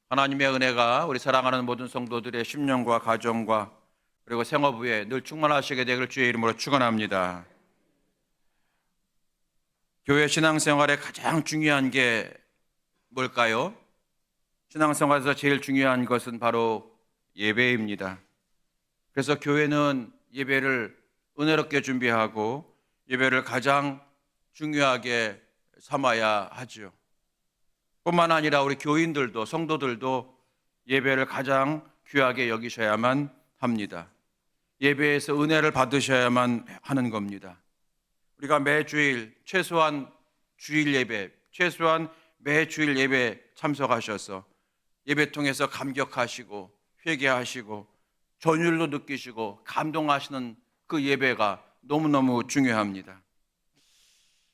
하나님의 은혜가 우리 사랑하는 모든 성도들의 심령과 가정과 그리고 생업 위에 늘 충만하시게 되기를 주의 이름으로 축원합니다. 교회 신앙생활에 가장 중요한 게 뭘까요? 신앙생활에서 제일 중요한 것은 바로 예배입니다. 그래서 교회는 예배를 은혜롭게 준비하고 예배를 가장 중요하게 삼아야 하죠. 뿐만 아니라 우리 교인들도 성도들도 예배를 가장 귀하게 여기셔야만 합니다. 예배에서 은혜를 받으셔야만 하는 겁니다. 우리가 매주일 최소한 주일 예배, 최소한 매주일 예배 참석하셔서 예배 통해서 감격하시고 회개하시고 전율도 느끼시고 감동하시는 그 예배가 너무너무 중요합니다.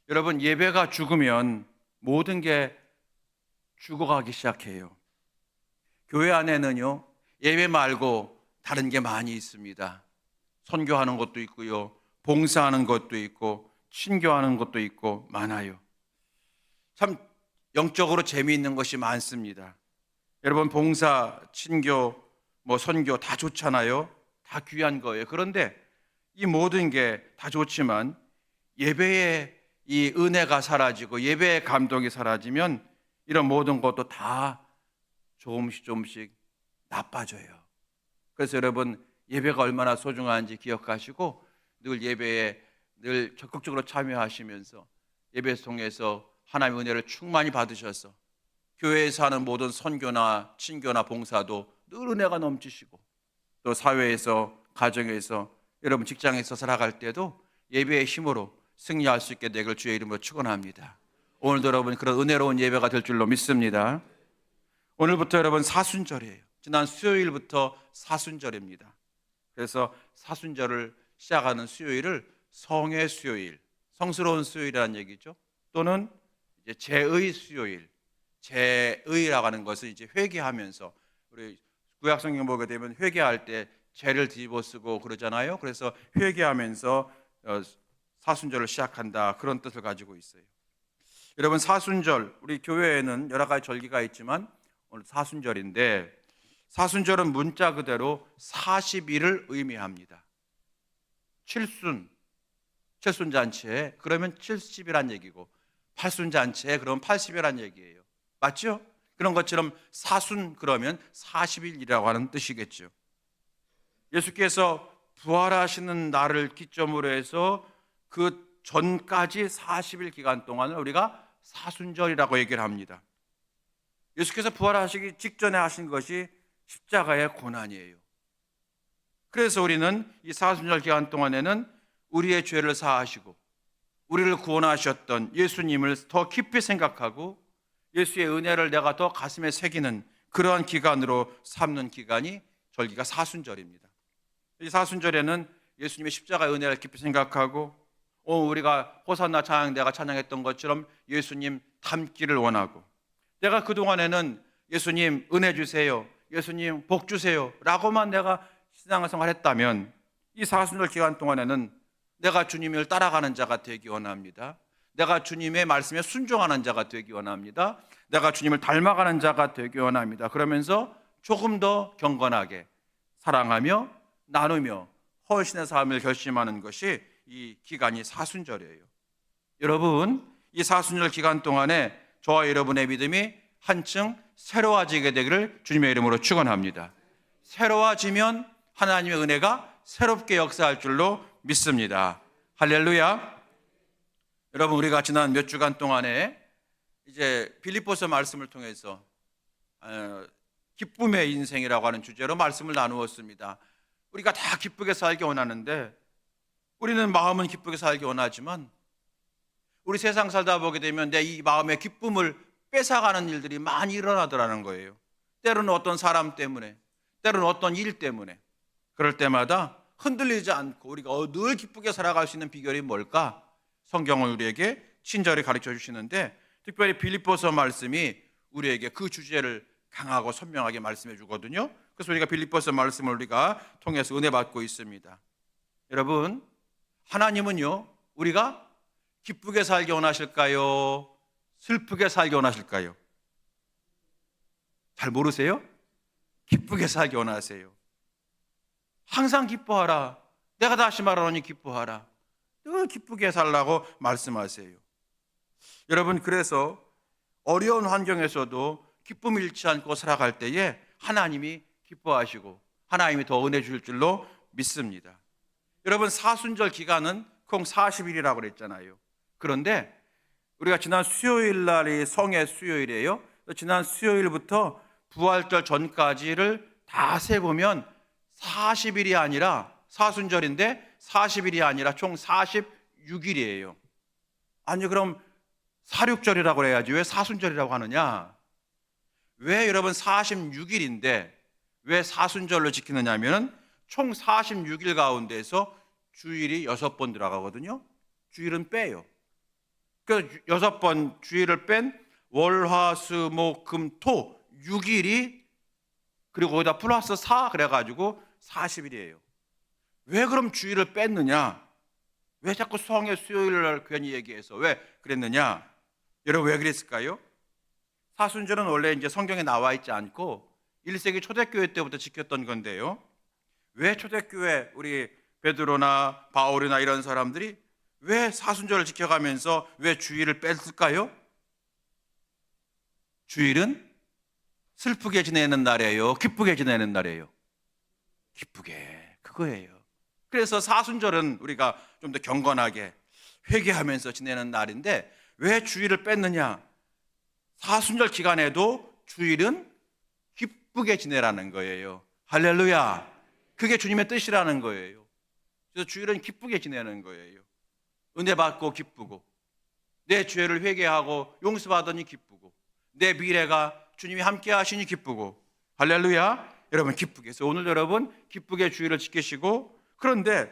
여러분, 예배가 죽으면 모든 게 죽어가기 시작해요. 교회 안에는요, 예배 말고 다른 게 많이 있습니다. 선교하는 것도 있고요, 봉사하는 것도 있고, 친교하는 것도 있고 많아요. 참 영적으로 재미있는 것이 많습니다. 여러분, 봉사, 친교, 선교 다 좋잖아요. 다 귀한 거예요. 그런데 이 모든 게 다 좋지만 예배의 이 은혜가 사라지고 예배의 감동이 사라지면 이런 모든 것도 다 조금씩 나빠져요. 그래서 여러분, 예배가 얼마나 소중한지 기억하시고 늘 예배에 늘 적극적으로 참여하시면서 예배 통해서 하나님의 은혜를 충만히 받으셔서 교회에서 하는 모든 선교나 친교나 봉사도 늘 은혜가 넘치시고 또 사회에서, 가정에서, 여러분 직장에서 살아갈 때도 예배의 힘으로 승리할 수 있게 되기를 주의 이름으로 축원합니다. 오늘도 여러분 그런 은혜로운 예배가 될 줄로 믿습니다. 오늘부터 여러분 사순절이에요. 지난 수요일부터 사순절입니다. 그래서 사순절을 시작하는 수요일을 성의 수요일, 성스러운 수요일이라는 얘기죠. 또는 이제 제의 수요일, 제의라고 하는 것은 이제 회개하면서, 우리 구약 성경 보게 되면 회개할 때 죄를 뒤집어 쓰고 그러잖아요. 그래서 회개하면서 사순절을 시작한다, 그런 뜻을 가지고 있어요. 여러분, 사순절, 우리 교회에는 여러 가지 절기가 있지만 오늘 사순절인데, 사순절은 문자 그대로 40일을 의미합니다. 칠순잔치에 그러면 70이란 얘기고, 팔순잔치에 그러면 80이란 얘기예요. 맞죠? 그런 것처럼 사순 그러면 40일이라고 하는 뜻이겠죠. 예수께서 부활하시는 날을 기점으로 해서 그 전까지 40일 기간 동안을 우리가 사순절이라고 얘기를 합니다. 예수께서 부활하시기 직전에 하신 것이 십자가의 고난이에요. 그래서 우리는 이 사순절 기간 동안에는 우리의 죄를 사하시고 우리를 구원하셨던 예수님을 더 깊이 생각하고 예수의 은혜를 내가 더 가슴에 새기는 그러한 기간으로 삼는 기간이 절기가 사순절입니다. 이 사순절에는 예수님의 십자가의 은혜를 깊이 생각하고 우리가 호산나 찬양 내가 찬양했던 것처럼 예수님 닮기를 원하고, 내가 그동안에는 예수님 은혜 주세요, 예수님 복 주세요 라고만 내가 신앙생활 했다면 이 사순절 기간 동안에는 내가 주님을 따라가는 자가 되기 원합니다. 내가 주님의 말씀에 순종하는 자가 되기 원합니다. 내가 주님을 닮아가는 자가 되기 원합니다. 그러면서 조금 더 경건하게 사랑하며 나누며 헌신의 삶을 결심하는 것이 이 기간이 사순절이에요. 여러분, 이 사순절 기간 동안에 저와 여러분의 믿음이 한층 새로워지게 되기를 주님의 이름으로 축원합니다. 새로워지면 하나님의 은혜가 새롭게 역사할 줄로 믿습니다. 할렐루야. 여러분, 우리가 지난 몇 주간 동안에 이제 빌립보서 말씀을 통해서 기쁨의 인생이라고 하는 주제로 말씀을 나누었습니다. 우리가 다 기쁘게 살기 원하는데, 우리는 마음은 기쁘게 살기 원하지만 우리 세상 살다 보게 되면 내 이 마음의 기쁨을 뺏어가는 일들이 많이 일어나더라는 거예요. 때로는 어떤 사람 때문에, 때로는 어떤 일 때문에. 그럴 때마다 흔들리지 않고 우리가 늘 기쁘게 살아갈 수 있는 비결이 뭘까? 성경은 우리에게 친절히 가르쳐 주시는데, 특별히 빌립보서 말씀이 우리에게 그 주제를 강하고 선명하게 말씀해 주거든요. 그래서 우리가 빌립보서 말씀을 우리가 통해서 은혜 받고 있습니다. 여러분, 하나님은요, 우리가 기쁘게 살기 원하실까요? 슬프게 살기 원하실까요? 잘 모르세요? 기쁘게 살기 원하세요. 항상 기뻐하라. 내가 다시 말하노니 기뻐하라. 늘 기쁘게 살라고 말씀하세요. 여러분, 그래서 어려운 환경에서도 기쁨 잃지 않고 살아갈 때에 하나님이 기뻐하시고 하나님이 더 은혜 주실 줄로 믿습니다. 여러분, 사순절 기간은 총 40일이라고 그랬잖아요. 그런데 우리가 지난 수요일 날이 성의 수요일이에요. 지난 수요일부터 부활절 전까지를 다 세보면 40일이 아니라, 사순절인데 40일이 아니라 총 46일이에요. 아니, 그럼 사륙절이라고 해야지 왜 사순절이라고 하느냐? 왜 여러분 46일인데 왜 사순절로 지키느냐 하면 총 46일 가운데서 주일이 6번 들어가거든요. 주일은 빼요. 그래서 6번 주일을 뺀 월, 화, 수, 목, 금, 토 6일이, 그리고 거기다 플러스 4 그래가지고 40일이에요. 왜 그럼 주일을 뺐느냐? 왜 자꾸 성의 수요일을 괜히 얘기해서 왜 그랬느냐? 여러분, 왜 그랬을까요? 사순절은 원래 이제 성경에 나와 있지 않고 1세기 초대교회 때부터 지켰던 건데요. 왜 초대교회 우리 베드로나 바울이나 이런 사람들이 왜 사순절을 지켜가면서 왜 주일을 뺐을까요? 주일은 슬프게 지내는 날이에요? 기쁘게 지내는 날이에요? 기쁘게, 그거예요. 그래서 사순절은 우리가 좀 더 경건하게 회개하면서 지내는 날인데 왜 주일을 뺐느냐? 사순절 기간에도 주일은 기쁘게 지내라는 거예요. 할렐루야. 그게 주님의 뜻이라는 거예요. 그래서 주일은 기쁘게 지내는 거예요. 은혜 받고 기쁘고, 내 죄를 회개하고 용서받으니 기쁘고, 내 미래가 주님이 함께 하시니 기쁘고, 할렐루야. 여러분, 기쁘게 해서 오늘 여러분 기쁘게 주일을 지키시고, 그런데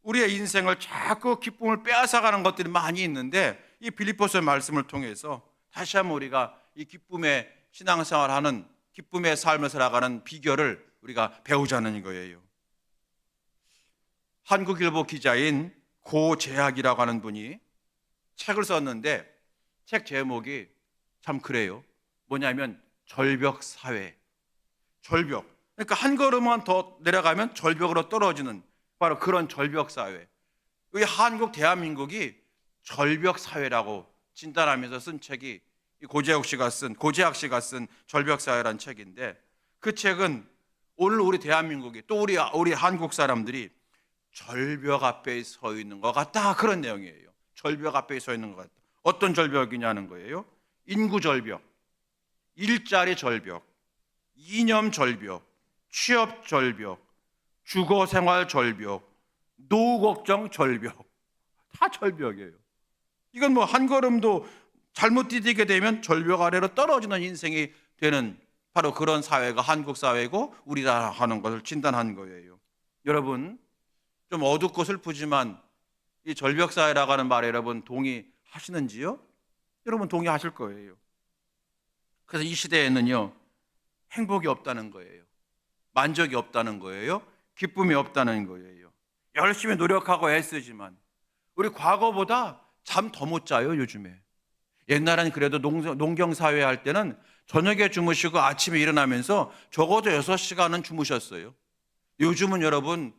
우리의 인생을 자꾸 기쁨을 빼앗아가는 것들이 많이 있는데 이 빌립보서 말씀을 통해서 다시 한번 우리가 이 기쁨의 신앙생활하는, 기쁨의 삶을 살아가는 비결을 우리가 배우자는 거예요. 한국일보 기자인 고재학이라고 하는 분이 책을 썼는데 책 제목이 참 그래요. 뭐냐면 절벽사회. 절벽. 그러니까 한 걸음만 더 내려가면 절벽으로 떨어지는 바로 그런 절벽사회. 우리 한국 대한민국이 절벽사회라고 진단하면서 쓴 책이 고재학 씨가 쓴 절벽사회라는 책인데, 그 책은 오늘 우리 대한민국이 또 우리 한국 사람들이 절벽 앞에 서 있는 것 같다, 그런 내용이에요. 절벽 앞에 서 있는 것 같다. 어떤 절벽이냐는 거예요. 인구 절벽, 일자리 절벽, 이념 절벽, 취업 절벽, 주거 생활 절벽, 노후 걱정 절벽. 다 절벽이에요. 이건 뭐 한 걸음도 잘못 디디게 되면 절벽 아래로 떨어지는 인생이 되는 바로 그런 사회가 한국 사회고 우리나라 하는 것을 진단한 거예요. 여러분, 좀 어둡고 슬프지만 이 절벽 사회라고 하는 말에 여러분 동의하시는지요? 여러분 동의하실 거예요. 그래서 이 시대에는요, 행복이 없다는 거예요. 만족이 없다는 거예요. 기쁨이 없다는 거예요. 열심히 노력하고 애쓰지만 우리 과거보다 잠 더 못 자요, 요즘에. 옛날엔 그래도 농경사회 할 때는 저녁에 주무시고 아침에 일어나면서 적어도 6시간은 주무셨어요. 요즘은 여러분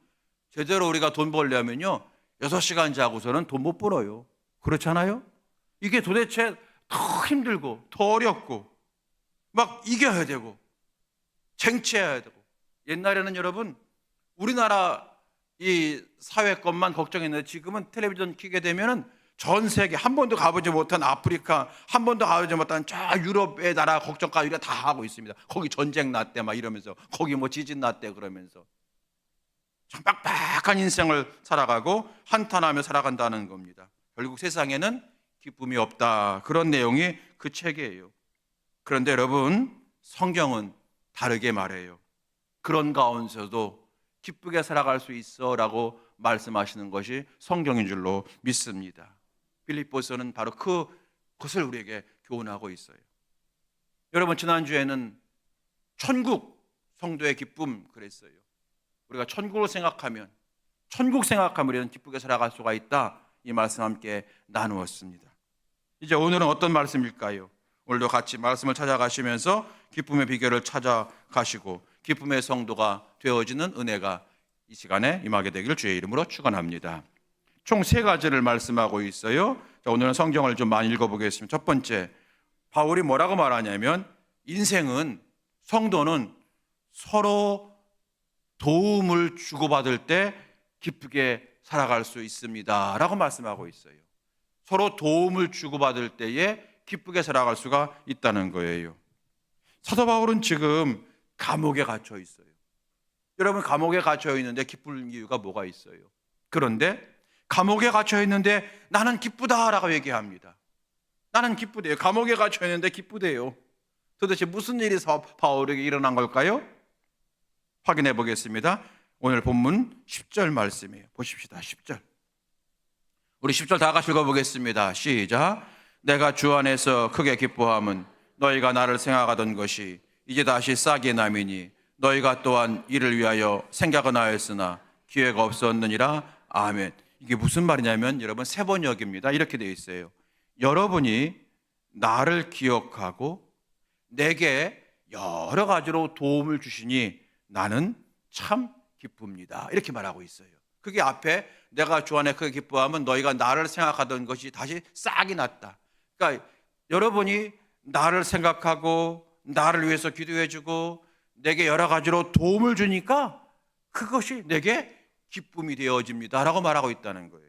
제대로 우리가 돈 벌려면요 6시간 자고서는 돈 못 벌어요. 그렇잖아요? 이게 도대체 더 힘들고 더 어렵고 막 이겨야 되고 쟁취해야 되고. 옛날에는 여러분 우리나라 이 사회권만 걱정했는데 지금은 텔레비전 켜게 되면은 전 세계 한 번도 가보지 못한 아프리카, 한 번도 가보지 못한 저 유럽의 나라 걱정까지 우리가 다 하고 있습니다. 거기 전쟁 났대 막 이러면서, 거기 뭐 지진 났대 그러면서 참 빡빡한 인생을 살아가고 한탄하며 살아간다는 겁니다. 결국 세상에는 기쁨이 없다, 그런 내용이 그 책이에요. 그런데 여러분, 성경은 다르게 말해요. 그런 가운데서도 기쁘게 살아갈 수 있어라고 말씀하시는 것이 성경인 줄로 믿습니다. 빌립보서는 바로 그것을 우리에게 교훈하고 있어요. 여러분, 지난주에는 천국 성도의 기쁨 그랬어요. 우리가 천국 생각하면 우리는 기쁘게 살아갈 수가 있다, 이 말씀 함께 나누었습니다. 이제 오늘은 어떤 말씀일까요? 오늘도 같이 말씀을 찾아가시면서 기쁨의 비결을 찾아가시고 기쁨의 성도가 되어지는 은혜가 이 시간에 임하게 되기를 주의 이름으로 축원합니다. 총 3가지를 말씀하고 있어요. 자, 오늘은 성경을 좀 많이 읽어보겠습니다. 첫 번째, 바울이 뭐라고 말하냐면 인생은, 성도는 서로 도움을 주고받을 때 기쁘게 살아갈 수 있습니다 라고 말씀하고 있어요. 서로 도움을 주고받을 때에 기쁘게 살아갈 수가 있다는 거예요. 사도 바울은 지금 감옥에 갇혀 있어요. 여러분, 감옥에 갇혀 있는데 기쁠 이유가 뭐가 있어요? 그런데 감옥에 갇혀 있는데 나는 기쁘다라고 얘기합니다. 나는 기쁘대요. 감옥에 갇혀 있는데 기쁘대요. 도대체 무슨 일이 바울에게 일어난 걸까요? 확인해 보겠습니다. 오늘 본문 10절 말씀이에요. 보십시다. 10절. 우리 10절 다 같이 읽어보겠습니다. 시작. 내가 주 안에서 크게 기뻐함은 너희가 나를 생각하던 것이 이제 다시 싹이 남이니 너희가 또한 이를 위하여 생각은 하였으나 기회가 없었느니라. 아멘. 이게 무슨 말이냐면 여러분, 세 번역입니다. 이렇게 되어 있어요. 여러분이 나를 기억하고 내게 여러 가지로 도움을 주시니 나는 참 기쁩니다. 이렇게 말하고 있어요. 그게 앞에 내가 주 안에 크게 기뻐하면 너희가 나를 생각하던 것이 다시 싹이 났다. 그러니까 여러분이 나를 생각하고 나를 위해서 기도해주고 내게 여러 가지로 도움을 주니까 그것이 내게 기쁨이 되어집니다 라고 말하고 있다는 거예요.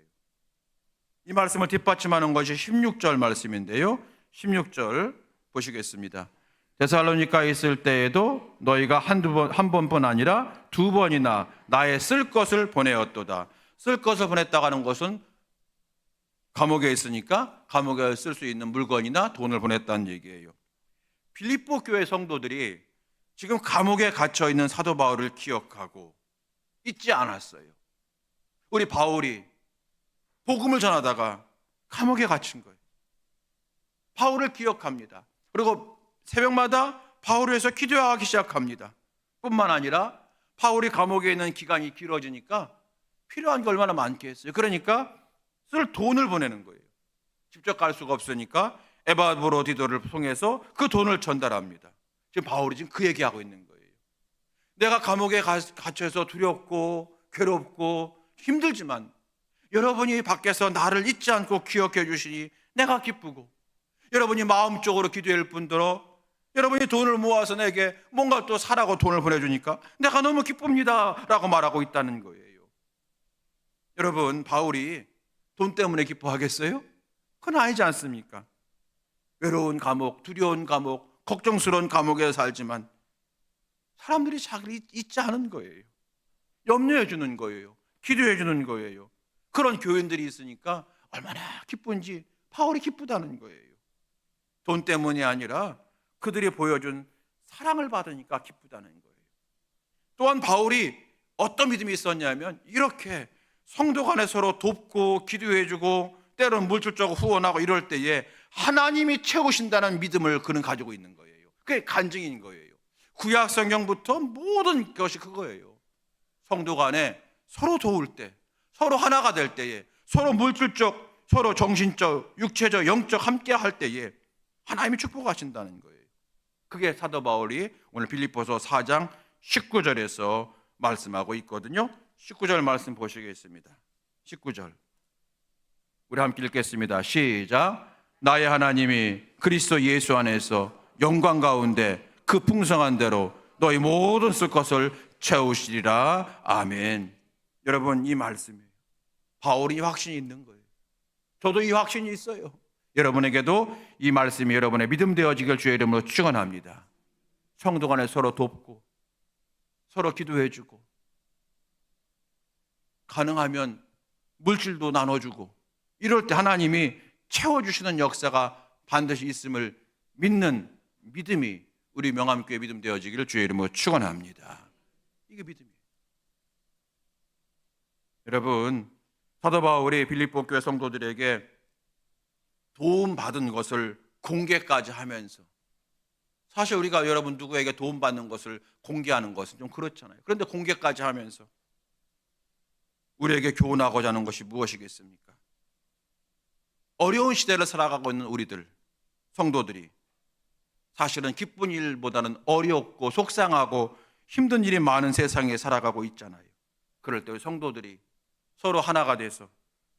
이 말씀을 뒷받침하는 것이 16절 말씀인데요. 16절 보시겠습니다. 데살로니가에 있을 때에도 너희가 한 번뿐 아니라 2번이나 나의 쓸 것을 보내었도다. 쓸 것을 보냈다고 하는 것은 감옥에 있으니까 감옥에 쓸 수 있는 물건이나 돈을 보냈다는 얘기예요. 빌립보 교회 성도들이 지금 감옥에 갇혀 있는 사도 바울을 기억하고 잊지 않았어요. 우리 바울이 복음을 전하다가 감옥에 갇힌 거예요. 바울을 기억합니다. 그리고 새벽마다 바울을 위해서 기도하기 시작합니다. 뿐만 아니라 바울이 감옥에 있는 기간이 길어지니까 필요한 게 얼마나 많겠어요. 그러니까 쓸 돈을 보내는 거예요. 직접 갈 수가 없으니까 에바브로디도를 통해서 그 돈을 전달합니다. 지금 바울이 지금 그 얘기하고 있는 거예요. 내가 감옥에 갇혀서 두렵고 괴롭고 힘들지만 여러분이 밖에서 나를 잊지 않고 기억해 주시니 내가 기쁘고, 여러분이 마음적으로 기도할 뿐더러 여러분이 돈을 모아서 내게 뭔가 또 사라고 돈을 보내주니까 내가 너무 기쁩니다 라고 말하고 있다는 거예요. 여러분, 바울이 돈 때문에 기뻐하겠어요? 그건 아니지 않습니까? 외로운 감옥, 두려운 감옥, 걱정스러운 감옥에 살지만 사람들이 자기를 잊지 않은 거예요. 염려해 주는 거예요. 기도해 주는 거예요. 그런 교인들이 있으니까 얼마나 기쁜지 바울이 기쁘다는 거예요. 돈 때문이 아니라 그들이 보여준 사랑을 받으니까 기쁘다는 거예요. 또한 바울이 어떤 믿음이 있었냐면 이렇게 성도 간에 서로 돕고 기도해주고 때로는 물질적으로 후원하고 이럴 때에 하나님이 채우신다는 믿음을 그는 가지고 있는 거예요. 그게 간증인 거예요. 구약 성경부터 모든 것이 그거예요. 성도 간에 서로 도울 때, 서로 하나가 될 때에, 서로 물질적, 서로 정신적, 육체적, 영적 함께 할 때에 하나님이 축복하신다는 거예요. 그게 사도 바울이 오늘 빌립보서 4장 19절에서 말씀하고 있거든요. 19절 말씀 보시겠습니다. 19절 우리 함께 읽겠습니다. 시작. 나의 하나님이 그리스도 예수 안에서 영광 가운데 그 풍성한 대로 너희 모든 쓸 것을 채우시리라. 아멘. 여러분, 이 말씀이에요. 바울이 이 확신이 있는 거예요. 저도 이 확신이 있어요. 여러분에게도 이 말씀이 여러분의 믿음 되어지길 주의 이름으로 축원합니다. 성도 간에 서로 돕고 서로 기도해주고 가능하면 물질도 나눠주고 이럴 때 하나님이 채워주시는 역사가 반드시 있음을 믿는 믿음이 우리 명암교회 믿음 되어지기를 주의 이름으로 축원합니다. 이게 믿음이에요. 여러분, 사도 바울이 빌립보 교회 성도들에게 도움받은 것을 공개까지 하면서, 사실 우리가 여러분 누구에게 도움받는 것을 공개하는 것은 좀 그렇잖아요. 그런데 공개까지 하면서 우리에게 교훈하고자 하는 것이 무엇이겠습니까? 어려운 시대를 살아가고 있는 우리들, 성도들이 사실은 기쁜 일보다는 어렵고 속상하고 힘든 일이 많은 세상에 살아가고 있잖아요. 그럴 때 우리 성도들이 서로 하나가 돼서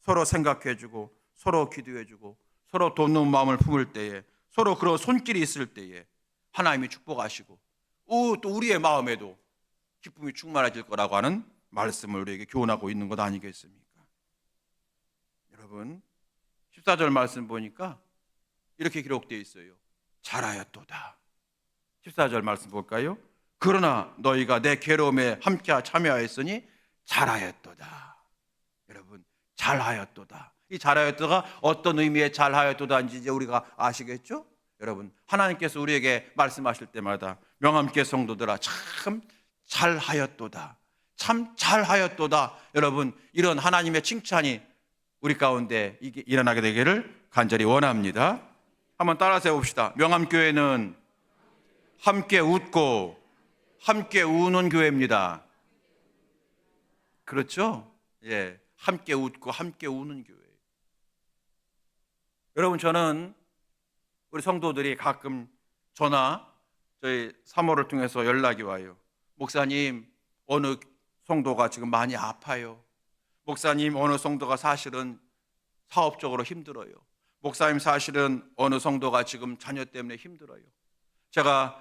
서로 생각해주고 서로 기도해주고 서로 돕는 마음을 품을 때에, 서로 그런 손길이 있을 때에 하나님이 축복하시고 또 우리의 마음에도 기쁨이 충만해질 거라고 하는 말씀을 우리에게 교훈하고 있는 것 아니겠습니까? 여러분, 14절 말씀 보니까 이렇게 기록되어 있어요. 잘하였도다. 14절 말씀 볼까요? 그러나 너희가 내 괴로움에 함께 참여하였으니 잘하였도다. 여러분, 잘하였도다. 이 잘하였도가 어떤 의미의 잘하였도다인지 이제 우리가 아시겠죠? 여러분, 하나님께서 우리에게 말씀하실 때마다 명함께 성도들아 참 잘하였도다, 참 잘하였도다. 여러분, 이런 하나님의 칭찬이 우리 가운데 일어나게 되기를 간절히 원합니다. 한번 따라서 해봅시다. 명함교회는 함께 웃고 함께 우는 교회입니다. 그렇죠? 예, 함께 웃고 함께 우는 교회. 여러분, 저는 우리 성도들이 가끔 저희 사모를 통해서 연락이 와요. 목사님, 어느 성도가 지금 많이 아파요. 목사님, 어느 성도가 사실은 사업적으로 힘들어요. 목사님, 사실은 어느 성도가 지금 자녀 때문에 힘들어요. 제가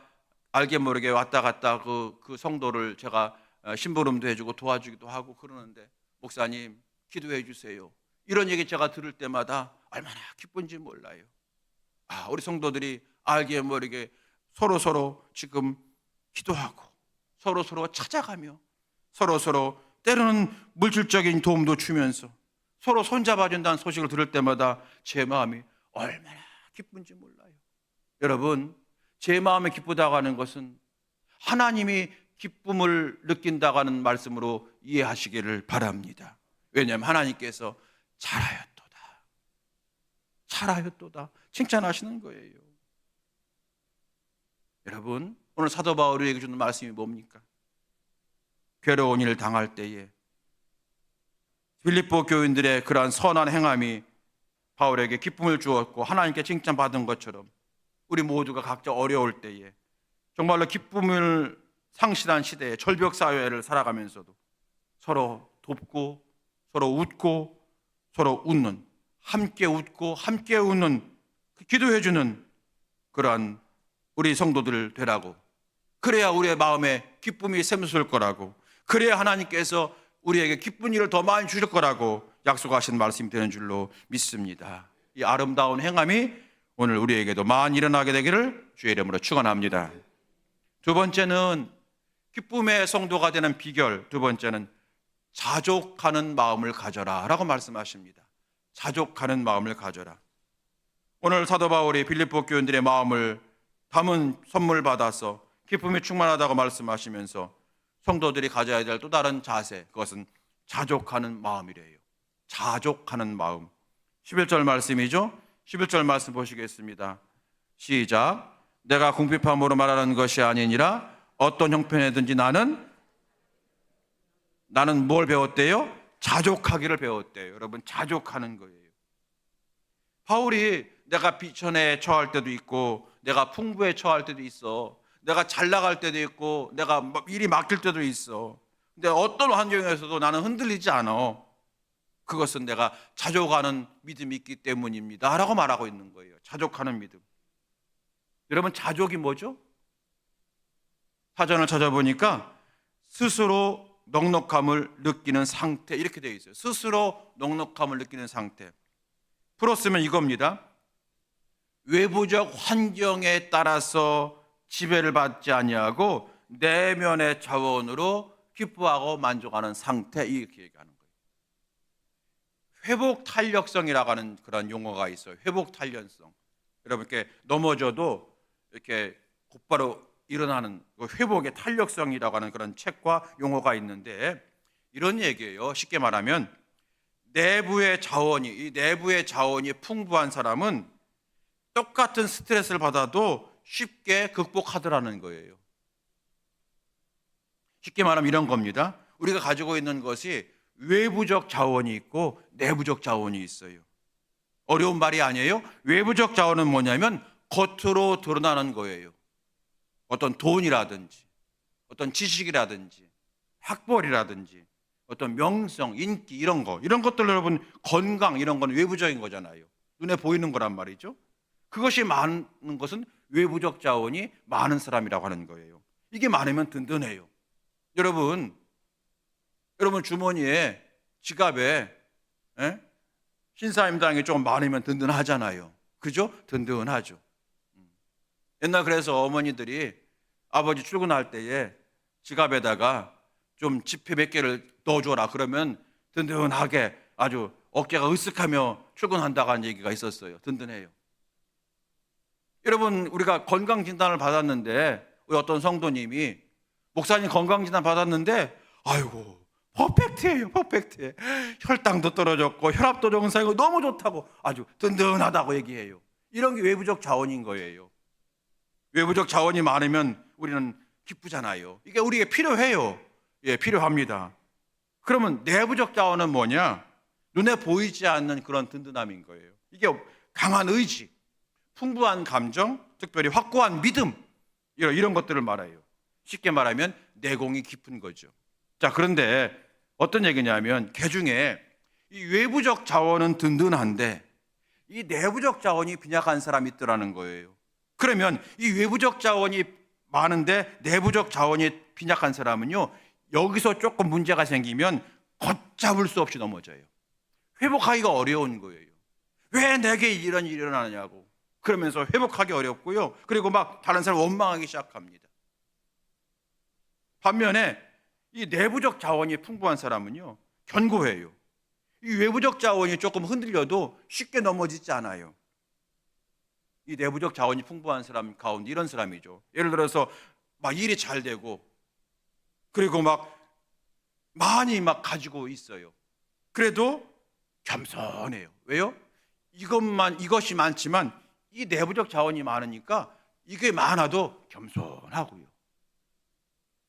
알게 모르게 왔다 갔다 그 성도를 제가 심부름도 해주고 도와주기도 하고 그러는데, 목사님 기도해 주세요. 이런 얘기 제가 들을 때마다 얼마나 기쁜지 몰라요. 우리 성도들이 알게 모르게 서로 지금 기도하고 서로 찾아가며 서로 때로는 물질적인 도움도 주면서 서로 손잡아준다는 소식을 들을 때마다 제 마음이 얼마나 기쁜지 몰라요. 여러분, 제 마음이 기쁘다고 하는 것은 하나님이 기쁨을 느낀다고 하는 말씀으로 이해하시기를 바랍니다. 왜냐하면 하나님께서 잘하였도다 칭찬하시는 거예요. 여러분, 오늘 사도 바울이 우리에게 주는 말씀이 뭡니까? 괴로운 일을 당할 때에 빌립보 교인들의 그러한 선한 행함이 바울에게 기쁨을 주었고 하나님께 칭찬받은 것처럼 우리 모두가 각자 어려울 때에 정말로 기쁨을 상실한 시대에 절벽 사회를 살아가면서도 서로 돕고 서로 웃고 서로 웃는, 함께 웃고 함께 웃는, 기도해주는 그러한 우리 성도들 되라고, 그래야 우리의 마음에 기쁨이 샘솟을 거라고, 그래야 하나님께서 우리에게 기쁜 일을 더 많이 주실 거라고 약속하신 말씀이 되는 줄로 믿습니다. 이 아름다운 행함이 오늘 우리에게도 많이 일어나게 되기를 주의 이름으로 축원합니다. 두 번째는 기쁨의 성도가 되는 비결, 두 번째는 자족하는 마음을 가져라 라고 말씀하십니다. 자족하는 마음을 가져라. 오늘 사도 바울이 빌립보 교인들의 마음을 담은 선물 받아서 기쁨이 충만하다고 말씀하시면서 성도들이 가져야 될 또 다른 자세, 그것은 자족하는 마음이래요. 자족하는 마음. 11절 말씀이죠. 11절 말씀 보시겠습니다. 시작. 내가 궁핍함으로 말하는 것이 아니니라 어떤 형편이든지 나는 뭘 배웠대요? 자족하기를 배웠대요. 여러분, 자족하는 거예요. 바울이 내가 비천에 처할 때도 있고 내가 풍부에 처할 때도 있어, 내가 잘 나갈 때도 있고 내가 일이 막힐 때도 있어, 근데 어떤 환경에서도 나는 흔들리지 않아. 그것은 내가 자족하는 믿음이 있기 때문입니다 라고 말하고 있는 거예요. 자족하는 믿음. 여러분, 자족이 뭐죠? 사전을 찾아보니까 스스로 넉넉함을 느끼는 상태, 이렇게 되어 있어요. 스스로 넉넉함을 느끼는 상태. 풀었으면 이겁니다. 외부적 환경에 따라서 지배를 받지 아니하고 내면의 자원으로 기뻐하고 만족하는 상태, 이렇게 얘기하는 거예요. 회복 탄력성이라고 하는 그런 용어가 있어요. 회복 탄력성. 여러분, 이렇게 넘어져도 이렇게 곧바로 일어나는 회복의 탄력성이라고 하는 그런 책과 용어가 있는데, 이런 얘기예요. 쉽게 말하면 이 내부의 자원이 풍부한 사람은 똑같은 스트레스를 받아도 쉽게 극복하더라는 거예요. 쉽게 말하면 이런 겁니다. 우리가 가지고 있는 것이 외부적 자원이 있고 내부적 자원이 있어요. 어려운 말이 아니에요. 외부적 자원은 뭐냐면 겉으로 드러나는 거예요. 어떤 돈이라든지 어떤 지식이라든지 학벌이라든지 어떤 명성, 인기 이런 것들 여러분 건강 이런 건 외부적인 거잖아요. 눈에 보이는 거란 말이죠. 그것이 많은 것은 외부적 자원이 많은 사람이라고 하는 거예요. 이게 많으면 든든해요. 여러분 주머니에 지갑에 신사임당이 좀 많으면 든든하잖아요. 그죠? 든든하죠. 옛날 그래서 어머니들이 아버지 출근할 때에 지갑에다가 좀 지폐 몇 개를 넣어줘라 그러면 든든하게 아주 어깨가 으쓱하며 출근한다고 얘기가 있었어요. 든든해요. 여러분 우리가 건강진단을 받았는데 우리 어떤 성도님이 목사님 건강진단 받았는데 아이고 퍼펙트예요. 퍼펙트해. 혈당도 떨어졌고 혈압도 정상이고 너무 좋다고 아주 든든하다고 얘기해요. 이런 게 외부적 자원인 거예요. 외부적 자원이 많으면 우리는 기쁘잖아요. 이게 우리에게 필요해요. 예, 필요합니다. 그러면 내부적 자원은 뭐냐? 눈에 보이지 않는 그런 든든함인 거예요. 이게 강한 의지, 풍부한 감정, 특별히 확고한 믿음 이런 것들을 말해요. 쉽게 말하면 내공이 깊은 거죠. 자, 그런데 어떤 얘기냐면 개중에 이 외부적 자원은 든든한데 이 내부적 자원이 빈약한 사람이 있더라는 거예요. 그러면 이 외부적 자원이 많은데 내부적 자원이 빈약한 사람은요, 여기서 조금 문제가 생기면 걷잡을 수 없이 넘어져요. 회복하기가 어려운 거예요. 왜 내게 이런 일이 일어나냐고 그러면서 회복하기 어렵고요. 그리고 막 다른 사람을 원망하기 시작합니다. 반면에 이 내부적 자원이 풍부한 사람은요, 견고해요. 이 외부적 자원이 조금 흔들려도 쉽게 넘어지지 않아요. 이 내부적 자원이 풍부한 사람 가운데 이런 사람이죠. 예를 들어서 막 일이 잘 되고 그리고 막 많이 막 가지고 있어요. 그래도 겸손해요. 왜요? 이것이 많지만 이 내부적 자원이 많으니까 이게 많아도 겸손하고요.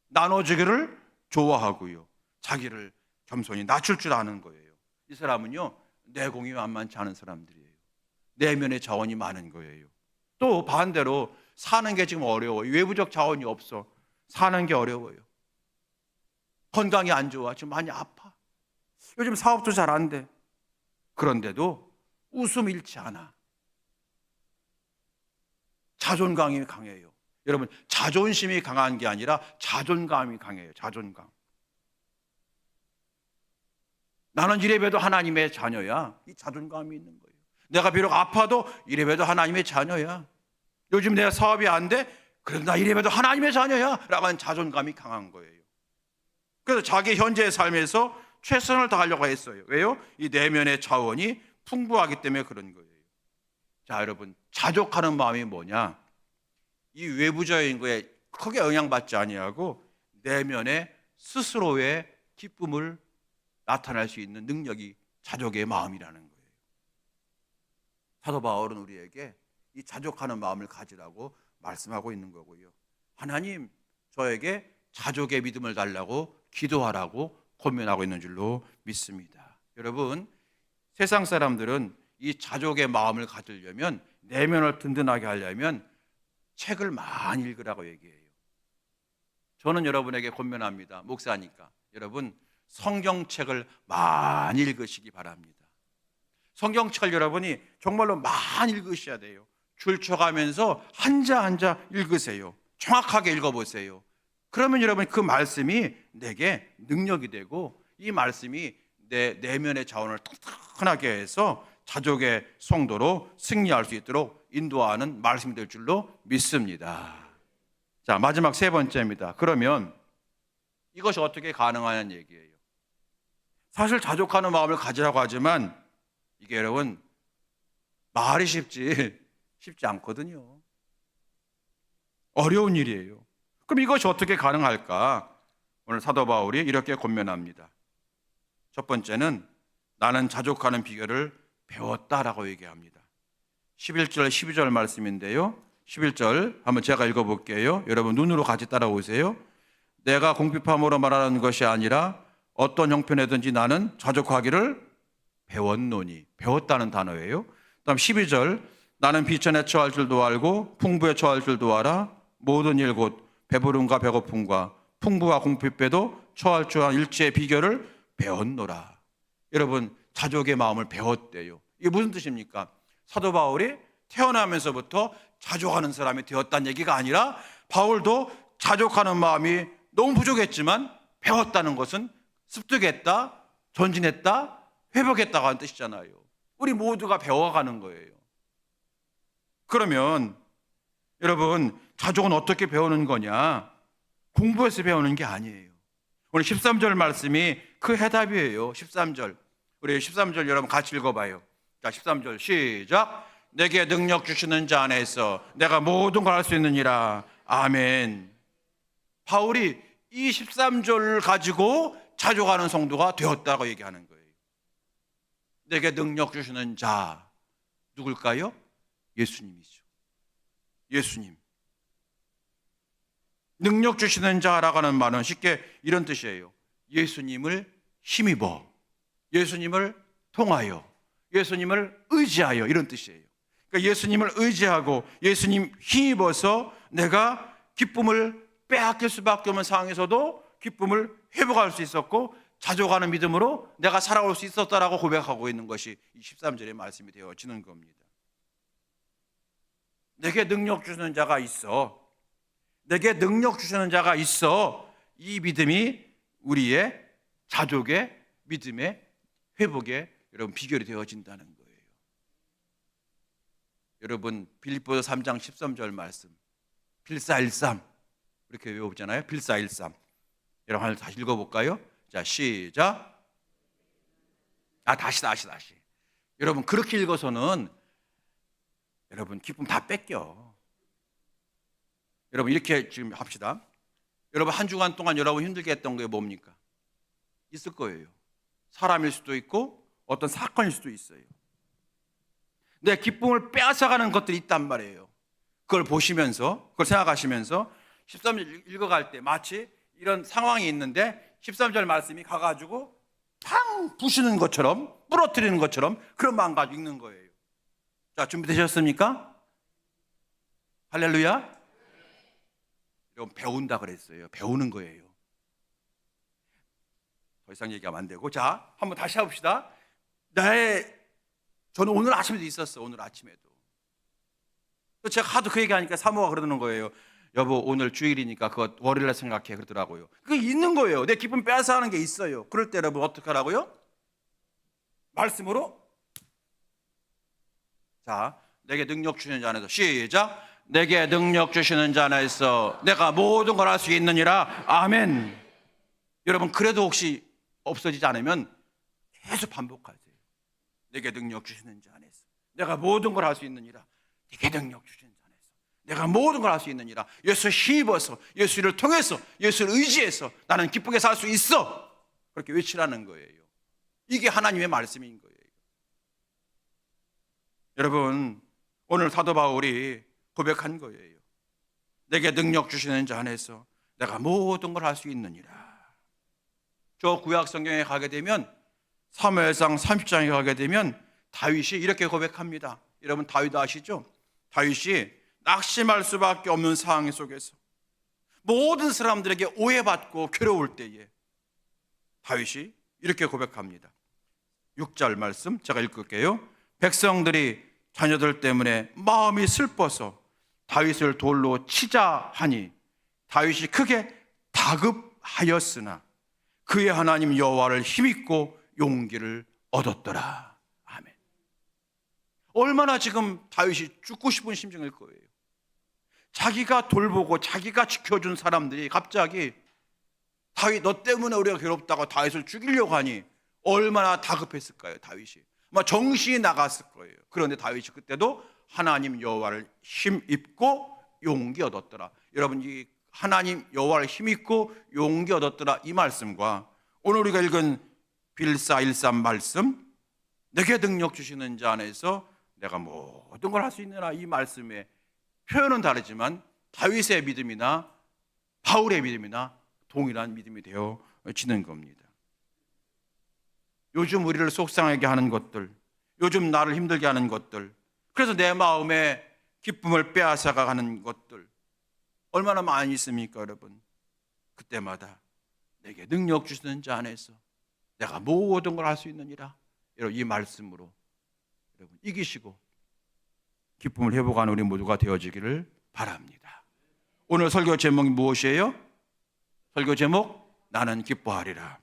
나눠주기를 좋아하고요. 자기를 겸손히 낮출 줄 아는 거예요. 이 사람은요, 내공이 만만치 않은 사람들이에요. 내면의 자원이 많은 거예요. 또 반대로 사는 게 지금 어려워요. 외부적 자원이 없어. 사는 게 어려워요. 건강이 안 좋아. 지금 많이 아파. 요즘 사업도 잘 안 돼. 그런데도 웃음 잃지 않아. 자존감이 강해요. 여러분, 자존심이 강한 게 아니라 자존감이 강해요. 자존감. 나는 이래봬도 하나님의 자녀야. 이 자존감이 있는 거예요. 내가 비록 아파도 이래봬도 하나님의 자녀야. 요즘 내가 사업이 안 돼? 그래도 나 이래봬도 하나님의 자녀야. 라고 하는 자존감이 강한 거예요. 그래서 자기 현재의 삶에서 최선을 다하려고 했어요. 왜요? 이 내면의 자원이 풍부하기 때문에 그런 거예요. 자, 여러분, 자족하는 마음이 뭐냐? 이 외부적인 거에 크게 영향받지 아니하고 내면의 스스로의 기쁨을 나타낼 수 있는 능력이 자족의 마음이라는 거예요. 사도 바울은 우리에게 이 자족하는 마음을 가지라고 말씀하고 있는 거고요. 하나님, 저에게 자족의 믿음을 달라고 기도하라고 권면하고 있는 줄로 믿습니다. 여러분, 세상 사람들은 이 자족의 마음을 가지려면, 내면을 든든하게 하려면 책을 많이 읽으라고 얘기해요. 저는 여러분에게 권면합니다. 목사니까. 여러분, 성경책을 많이 읽으시기 바랍니다. 성경책을 여러분이 정말로 많이 읽으셔야 돼요. 줄 쳐가면서 한자 한자 읽으세요. 정확하게 읽어보세요. 그러면 여러분 그 말씀이 내게 능력이 되고 이 말씀이 내 내면의 자원을 튼튼하게 해서 자족의 성도로 승리할 수 있도록 인도하는 말씀이 될 줄로 믿습니다. 자, 마지막 세 번째입니다. 그러면 이것이 어떻게 가능하냐는 얘기예요. 사실 자족하는 마음을 가지라고 하지만 이게 여러분 말이 쉽지 않거든요. 어려운 일이에요. 그럼 이것이 어떻게 가능할까? 오늘 사도 바울이 이렇게 권면합니다. 첫 번째는 나는 자족하는 비결을 배웠다라고 얘기합니다. 11절 12절 말씀인데요. 11절 한번 제가 읽어볼게요. 여러분 눈으로 같이 따라오세요. 내가 공핍함으로 말하는 것이 아니라 어떤 형편이든지 나는 자족하기를 배웠노니. 배웠다는 단어예요. 그다음 12절 나는 비천에 처할 줄도 알고 풍부에 처할 줄도 알아. 모든 일 곧 배부름과 배고픔과 풍부와 공핍에도 처할 줄 아는 일체의 비결을 배웠노라. 여러분, 자족의 마음을 배웠대요. 이게 무슨 뜻입니까? 사도 바울이 태어나면서부터 자족하는 사람이 되었다는 얘기가 아니라 바울도 자족하는 마음이 너무 부족했지만 배웠다는 것은 습득했다, 전진했다, 회복했다고 하는 뜻이잖아요. 우리 모두가 배워가는 거예요. 그러면 여러분, 자족은 어떻게 배우는 거냐? 공부해서 배우는 게 아니에요. 오늘 13절 말씀이 그 해답이에요. 13절. 우리 13절 여러분 같이 읽어봐요. 자, 13절 시작. 내게 능력 주시는 자 안에서 내가 모든 걸 할 수 있느니라. 아멘. 바울이 이 13절을 가지고 자족하는 성도가 되었다고 얘기하는 거예요. 내게 능력 주시는 자 누굴까요? 예수님이죠. 예수님. 능력 주시는 자라고 하는 말은 쉽게 이런 뜻이에요. 예수님을 힘입어, 예수님을 통하여, 예수님을 의지하여, 이런 뜻이에요. 그러니까 예수님을 의지하고 예수님 힘입어서 내가 기쁨을 빼앗길 수밖에 없는 상황에서도 기쁨을 회복할 수 있었고 자족하는 믿음으로 내가 살아올 수 있었다라고 고백하고 있는 것이 이 13절의 말씀이 되어지는 겁니다. 내게 능력 주시는 자가 있어. 내게 능력 주시는 자가 있어. 이 믿음이 우리의 자족의 믿음의 회복의 여러분 비결이 되어진다는 거예요. 여러분 빌립보서 3장 13절 말씀 빌사일삼 이렇게 외워보잖아요. 빌사일삼. 여러분 하나 다시 읽어볼까요? 자, 시작. 다시. 여러분 그렇게 읽어서는 여러분 기쁨 다 뺏겨. 여러분 이렇게 지금 합시다. 여러분 한 주간 동안 여러분 힘들게 했던 게 뭡니까? 있을 거예요. 사람일 수도 있고 어떤 사건일 수도 있어요. 내 기쁨을 빼앗아가는 것들이 있단 말이에요. 그걸 보시면서, 그걸 생각하시면서 13절 읽어갈 때 마치 이런 상황이 있는데 13절 말씀이 가가지고 팡 부시는 것처럼, 부러뜨리는 것처럼 그런 마음 가지고 읽는 거예요. 자, 준비되셨습니까? 할렐루야. 여러분 배운다 그랬어요. 배우는 거예요. 더 이상 얘기하면 안 되고, 자, 한번 다시 해봅시다. 저는 오늘 아침에도 있었어. 오늘 아침에도. 제가 하도 그 얘기하니까 사모가 그러는 거예요. 여보 오늘 주일이니까 그거 월요일날 생각해 그러더라고요. 그게 있는 거예요. 내 기쁨 빼앗아 하는 게 있어요. 그럴 때 여러분 어떻게 하라고요? 말씀으로. 자, 내게 능력 주시는 자 안에서 시작. 내게 능력 주시는 자 안에서 내가 모든 걸 할 수 있느니라. 아멘. 여러분 그래도 혹시 없어지지 않으면 계속 반복하세요. 내게 능력 주시는 자 안에서 내가 모든 걸 할 수 있느니라. 내게 능력 주시는 자 안에서 내가 모든 걸 할 수 있느니라. 예수 힘입어서, 예수를 통해서, 예수를 의지해서 나는 기쁘게 살 수 있어. 그렇게 외치라는 거예요. 이게 하나님의 말씀인 거예요. 여러분 오늘 사도 바울이 고백한 거예요. 내게 능력 주시는 자 안에서 내가 모든 걸 할 수 있느니라. 저 구약 성경에 가게 되면 사무엘상 30장에 가게 되면 다윗이 이렇게 고백합니다. 여러분 다윗 아시죠? 다윗이 낙심할 수밖에 없는 상황 속에서 모든 사람들에게 오해받고 괴로울 때에 다윗이 이렇게 고백합니다. 6절 말씀 제가 읽을게요. 백성들이 자녀들 때문에 마음이 슬퍼서 다윗을 돌로 치자 하니 다윗이 크게 다급하였으나 그의 하나님 여호와를 힘입고 용기를 얻었더라. 아멘. 얼마나 지금 다윗이 죽고 싶은 심정일 거예요. 자기가 돌보고 자기가 지켜준 사람들이 갑자기 다윗 너 때문에 우리가 괴롭다고 다윗을 죽이려고 하니 얼마나 다급했을까요? 다윗이 막 정신이 나갔을 거예요. 그런데 다윗이 그때도 하나님 여호와를 힘입고 용기 얻었더라. 여러분 이 하나님 여호와를 힘입고 용기 얻었더라 이 말씀과 오늘 우리가 읽은 빌사일삼 말씀 내게 능력 주시는 자 안에서 내가 모든 걸 할 수 있느라 이 말씀의 표현은 다르지만 다윗의 믿음이나 바울의 믿음이나 동일한 믿음이 되어지는 겁니다. 요즘 우리를 속상하게 하는 것들, 요즘 나를 힘들게 하는 것들, 그래서 내 마음에 기쁨을 빼앗아가는 것들 얼마나 많이 있습니까, 여러분? 그때마다 내게 능력 주시는 자 안에서 내가 모든 걸 할 수 있느니라. 여러분, 이 말씀으로 여러분 이기시고 기쁨을 회복하는 우리 모두가 되어지기를 바랍니다. 오늘 설교 제목이 무엇이에요? 설교 제목, 나는 기뻐하리라.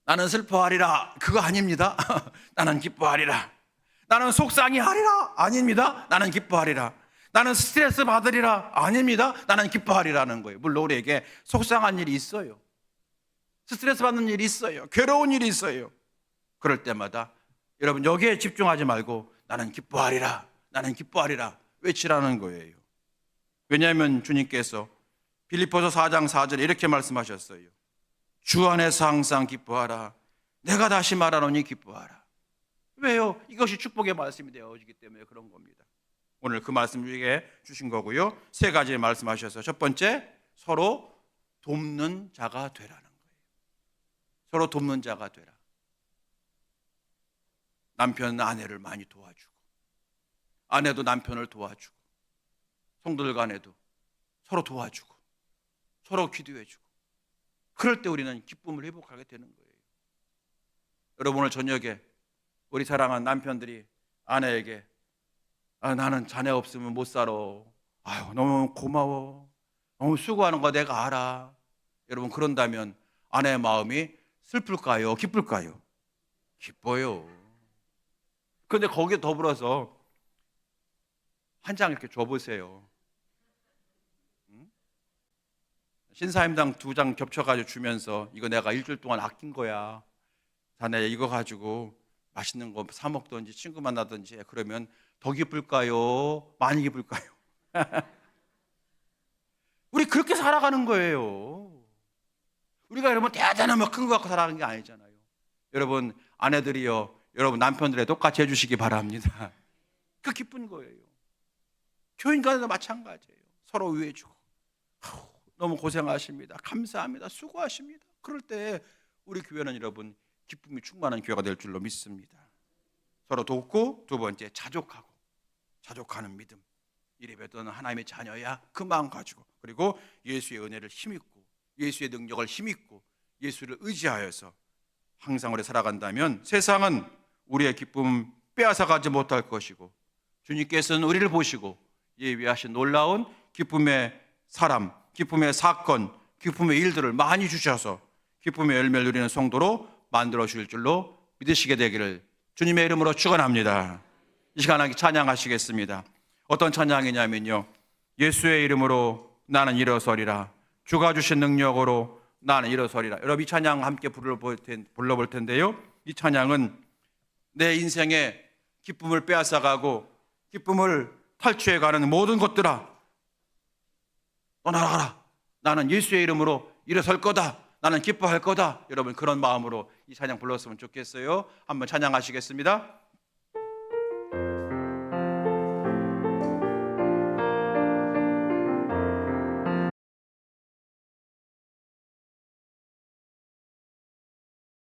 나는 슬퍼하리라, 그거 아닙니다. 나는 기뻐하리라. 나는 속상해하리라, 아닙니다. 나는 기뻐하리라. 나는 스트레스 받으리라, 아닙니다. 나는 기뻐하리라는 거예요. 물론 우리에게 속상한 일이 있어요. 스트레스 받는 일이 있어요. 괴로운 일이 있어요. 그럴 때마다 여러분 여기에 집중하지 말고 나는 기뻐하리라, 나는 기뻐하리라 외치라는 거예요. 왜냐하면 주님께서 빌립보서 4장 4절에 이렇게 말씀하셨어요. 주 안에서 항상 기뻐하라. 내가 다시 말하노니 기뻐하라. 왜요? 이것이 축복의 말씀이 되어지기 때문에 그런 겁니다. 오늘 그 말씀 우리에게 주신 거고요. 세 가지 말씀하셔서 첫 번째, 서로 돕는 자가 되라는 거예요. 서로 돕는 자가 되라. 남편은 아내를 많이 도와주고, 아내도 남편을 도와주고, 성도들 간에도 서로 도와주고, 서로 기도해주고, 그럴 때 우리는 기쁨을 회복하게 되는 거예요. 여러분, 오늘 저녁에 우리 사랑하는 남편들이 아내에게 나는 자네 없으면 못 살아. 아유, 너무 고마워. 너무 수고하는 거 내가 알아. 여러분, 그런다면 아내의 마음이 슬플까요? 기쁠까요? 기뻐요. 그런데 거기에 더불어서 한 장 이렇게 줘보세요. 신사임당 2장 겹쳐가지고 주면서 이거 내가 일주일 동안 아낀 거야. 자네 이거 가지고 맛있는 거 사 먹든지 친구 만나든지. 그러면 더 기쁠까요? 많이 기쁠까요? 우리 그렇게 살아가는 거예요. 우리가 여러분 대단한 뭐 큰 거 갖고 살아가는 게 아니잖아요. 여러분 아내들이요, 여러분 남편들에 똑같이 해주시기 바랍니다. 그 기쁜 거예요. 교인 간에도 마찬가지예요. 서로 위해주고, 너무 고생하십니다, 감사합니다, 수고하십니다. 그럴 때 우리 교회는 여러분 기쁨이 충만한 교회가 될 줄로 믿습니다. 서로 돕고, 두 번째 자족하고, 자족하는 믿음. 이래봬도 하나님의 자녀야, 그 마음 가지고, 그리고 예수의 은혜를 힘입고, 예수의 능력을 힘입고, 예수를 의지하여서 항상 오래 살아간다면 세상은 우리의 기쁨 빼앗아가지 못할 것이고, 주님께서는 우리를 보시고 예비하신 놀라운 기쁨의 사람, 기쁨의 사건, 기쁨의 일들을 많이 주셔서 기쁨의 열매를 누리는 성도로 만들어 주실 줄로 믿으시게 되기를 주님의 이름으로 축원합니다. 이 시간에 찬양하시겠습니다. 어떤 찬양이냐면요, 예수의 이름으로 나는 일어서리라. 주가 주신 능력으로 나는 일어서리라. 여러분 이 찬양 함께 불러볼 텐데요, 이 찬양은 내 인생에 기쁨을 빼앗아가고 기쁨을 탈취해가는 모든 것들아, 떠나가라. 나는 예수의 이름으로 일어설 거다. 나는 기뻐할 거다. 여러분 그런 마음으로 이 찬양 불렀으면 좋겠어요. 한번 찬양하시겠습니다.